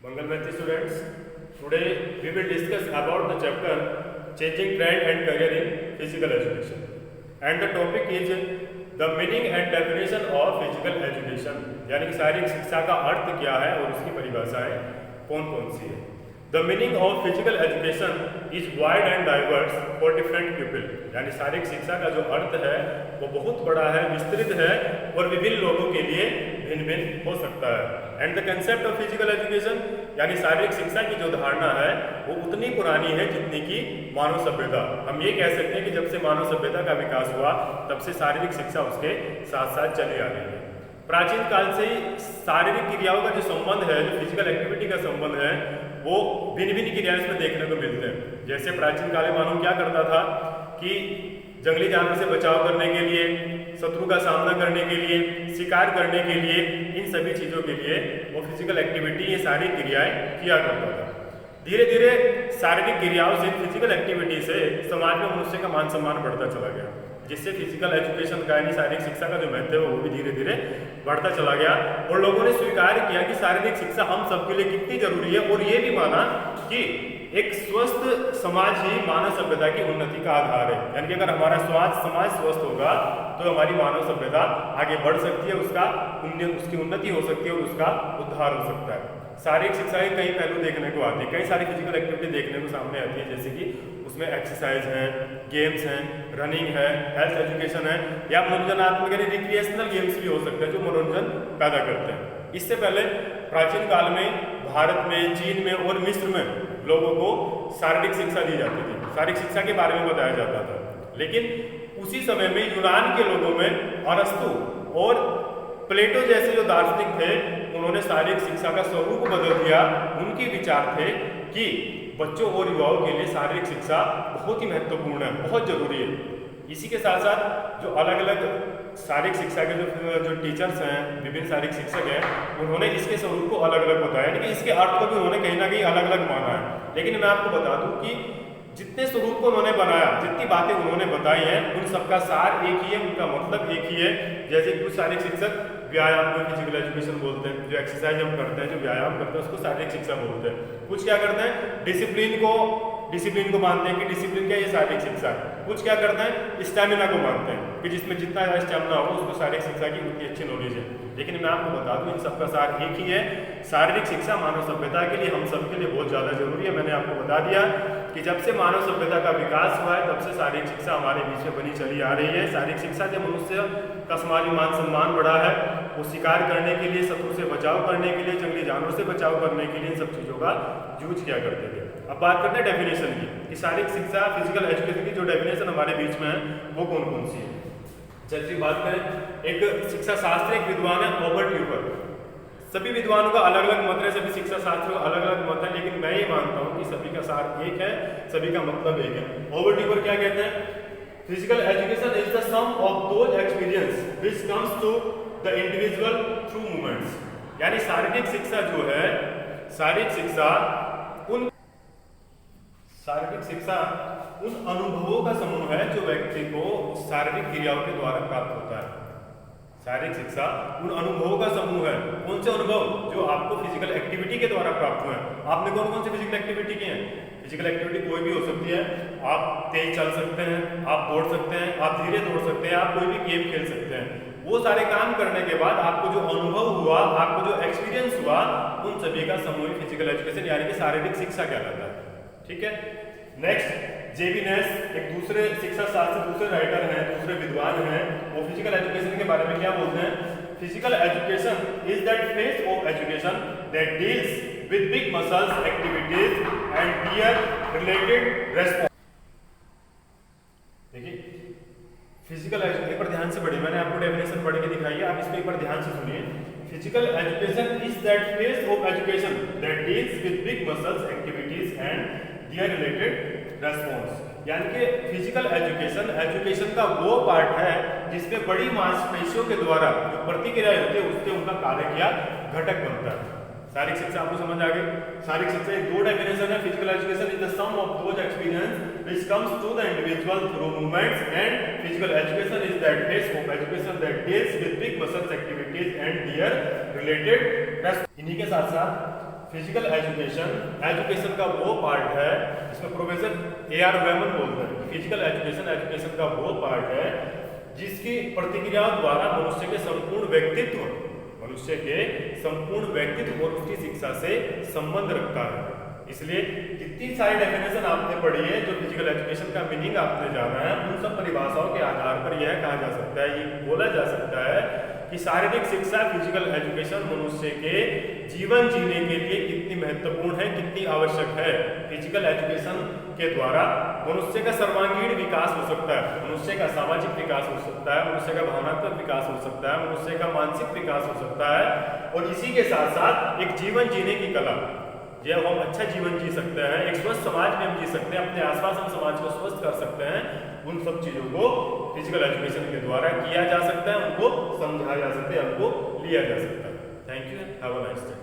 Mangalmati students, today we will discuss about the chapter Changing Trend and Career in Physical Education. And the topic is the meaning and definition of physical education. यानी कि शारीरिक शिक्षा का अर्थ क्या है और उसकी परिभाषाएं कौन कौन सी है. The meaning of physical education is wide and diverse for different people. यानी शारीरिक शिक्षा का जो अर्थ है वो बहुत बड़ा है, विस्तृत है और विभिन्न लोगों के लिए भिन्न भिन्न हो सकता है. And the concept of physical education यानी शारीरिक शिक्षा की जो धारणा है वो उतनी पुरानी है जितनी की मानव सभ्यता. हम ये कह सकते हैं कि जब से मानव सभ्यता का विकास हुआ तब से शारीरिक शिक्षा उसके साथ साथ चली आ रही है. प्राचीन काल से ही शारीरिक क्रियाओं का जो संबंध है, जो फिजिकल एक्टिविटी का संबंध है, वो भिन्न भिन्न क्रियाएं इसमें देखने को मिलते हैं. जैसे प्राचीन काल में मानव क्या करता था कि जंगली जानवर से बचाव करने के लिए, शत्रु का सामना करने के लिए, शिकार करने के लिए, इन सभी चीज़ों के लिए वो फिजिकल एक्टिविटी, ये सारी क्रियाएं किया करता था. धीरे धीरे शारीरिक क्रियाओं से, फिजिकल एक्टिविटी से समाज में मनुष्य का मान सम्मान बढ़ता चला गया, जिससे फिजिकल एजुकेशन का यानी शारीरिक शिक्षा का जो महत्व है वो भी धीरे धीरे बढ़ता चला गया. और लोगों ने स्वीकार किया कि शारीरिक शिक्षा हम सबके लिए कितनी जरूरी है और ये भी माना कि एक स्वस्थ समाज ही मानव सभ्यता की उन्नति का आधार है. यानी कि अगर हमारा समाज स्वस्थ होगा तो हमारी मानव सभ्यता आगे बढ़ सकती है, उसकी उन्नति हो सकती है और उसका उद्धार हो सकता है. शारीरिक शिक्षा के कई पहलू देखने को आते हैं, कई सारी फिजिकल एक्टिविटी देखने को सामने आती है, जैसे कि उसमें एक्सरसाइज है, गेम्स हैं, रनिंग है, हेल्थ एजुकेशन है, या मनोरंजनात्मक यानी रिक्रिएशनल गेम्स भी हो सकते हैं जो मनोरंजन पैदा करते हैं. इससे पहले प्राचीन काल में भारत में, चीन में और मिस्र में लोगों को शारीरिक शिक्षा दी जाती थी, शारीरिक शिक्षा के बारे में बताया जाता था. लेकिन उसी समय में यूनान के लोगों में अरस्तु और प्लेटो जैसे जो दार्शनिक थे उन्होंने शारीरिक शिक्षा का स्वरूप बदल दिया. उनके विचार थे कि बच्चों और युवाओं के लिए शारीरिक शिक्षा बहुत ही महत्वपूर्ण है, बहुत जरूरी है. इसी के साथ साथ जो अलग अलग शारीरिक शिक्षा के जो टीचर्स हैं, विभिन्न शारीरिक शिक्षक हैं, उन्होंने इसके स्वरूप को अलग अलग बताया, यानी कि इसके अर्थ को भी उन्होंने कहीं ना कहीं अलग अलग माना है. लेकिन मैं आपको बता दूं कि जितने स्वरूप को उन्होंने बनाया, जितनी बातें उन्होंने बताई हैं, उन सबका सार एक ही है, उनका मतलब एक ही है. जैसे कुछ शारीरिक शिक्षक व्यायाम को फिजिकल एजुकेशन बोलते हैं, जो एक्सरसाइज हम करते हैं, जो व्यायाम करते हैं उसको शारीरिक शिक्षा बोलते हैं. कुछ क्या करते हैं, डिसिप्लिन को मानते हैं कि डिसिप्लिन क्या, ये शारीरिक शिक्षा है. कुछ क्या करते हैं, स्टैमिना को मानते हैं कि जिसमें जितना ज़्यादा स्टैमिना होगा उसको शारीरिक शिक्षा की उतनी अच्छी नॉलेज है. लेकिन मैं आपको बता दूं इन सबका सार एक ही है. शारीरिक शिक्षा मानव सभ्यता के लिए, हम सबके लिए बहुत ज़्यादा जरूरी है. मैंने आपको बता दिया कि जब से मानव सभ्यता का विकास हुआ है तब से शारीरिक शिक्षा हमारे बीच में बनी चली आ रही है. शारीरिक शिक्षा से मनुष्य का समाज में मान सम्मान बढ़ा है. वो शिकार करने के लिए, शत्रु से बचाव करने के लिए, जंगली जानवर से बचाव करने के लिए इन सब चीज़ों का यूज किया करते थे. अब बात करते हैं डेफिनेशन की कि शारीरिक शिक्षा, फिजिकल एजुकेशन की जो डेफिनेशन हमारे बीच में है वो कौन कौन सी है. चलिए बात करें. एक शिक्षा शास्त्री, एक विद्वान है रॉबर्ट ह्यूबर. सभी विद्वानों का अलग अलग मत है, सभी शिक्षा शास्त्रियों का अलग अलग मत है, लेकिन मैं ये मानता हूँ कि सभी का सार एक है, सभी का मतलब एक है. रॉबर्ट ह्यूबर क्या कहते हैं, physical education is the sum of those experience which comes to the individual through movements. यानी शारीरिक शिक्षा जो है, शारीरिक शिक्षा उन अनुभवों का समूह है जो व्यक्ति को शारीरिक क्रियाओं के द्वारा प्राप्त होता है. शारीरिक शिक्षा उन अनुभवों का समूह है. कौन से अनुभव, जो आपको फिजिकल एक्टिविटी के द्वारा प्राप्त हुए हैं. आपने कौन कौन से फिजिकल एक्टिविटी की हैं. फिजिकल एक्टिविटी कोई भी हो सकती है. आप तेज चल सकते हैं, आप दौड़ सकते हैं, आप धीरे दौड़ सकते हैं, आप कोई भी गेम खेल सकते हैं. वो सारे काम करने के बाद आपको जो अनुभव हुआ, आपको जो एक्सपीरियंस हुआ, उन सभी का समूह फिजिकल एजुकेशन यानी कि शारीरिक शिक्षा कहलाता है. ठीक है. नेक्स्ट, जेबी नेस, एक दूसरे शिक्षा शास्त्र, दूसरे राइटर हैं, दूसरे विद्वान हैं. वो फिजिकल एजुकेशन के बारे में क्या बोलते हैं, physical education is that phase of education that deals with big muscles activities and their related response. देखिए फिजिकल एजुकेशन पर ध्यान से पढ़िए, मैंने आपको डेफिनेशन पढ़ के दिखाई है, आप इसको एक बार ध्यान से सुनिए. Physical education is that phase of education that deals with big muscles activities and their related response. यानी कि फिजिकल एजुकेशन का वो पार्ट है जिसमें बड़ी मांसपेशियों के द्वारा जो प्रतिक्रिया होती है उससे उनका कार्य क्या घटक बनता है. शारीरिक शिक्षा आपको समझ आ गई. शारीरिक शिक्षा एक दो डेफिनेशन है. Physical education is the sum of those experience which comes to the individual through movements, and physical education is that phase of education that deals with big muscles activities and their related. इन्हीं के साथ साथ physical education का वो part है जिसमें professor A.R. वेमन बोलते हैं फिजिकल एजुकेशन का वो पार्ट है जिसकी प्रतिक्रियाओं द्वारा मनुष्य के संपूर्ण व्यक्तित्व और उसकी शिक्षा से संबंध रखता है। इसलिए जितनी सारी डेफिनेशन आपने पढ़ी है, जो फिजिकल एजुकेशन का मीनिंग आपने जाना है, उन सब परिभाषाओं के आधार पर यह कहा जा सकता है, ये बोला जा सकता है कि शारीरिक शिक्षा फिजिकल एजुकेशन मनुष्य के जीवन जीने के लिए कितनी महत्वपूर्ण है, कितनी आवश्यक है। फिजिकल एजुकेशन के द्वारा मनुष्य का सर्वांगीण विकास हो सकता है, मनुष्य का सामाजिक विकास हो सकता है, मनुष्य का भावनात्मक विकास हो सकता है, मनुष्य का मानसिक विकास हो सकता है, और इसी के साथ साथ एक जीवन जीने की कला, जब हम अच्छा जीवन जी सकते हैं, एक स्वस्थ समाज में हम जी सकते हैं, अपने आसपास हम समाज को स्वस्थ कर सकते हैं, उन सब चीजों को फिजिकल एजुकेशन के द्वारा किया जा सकता है, उनको समझाया जा सकता है, उनको लिया जा सकता है। Thank you, have a nice day.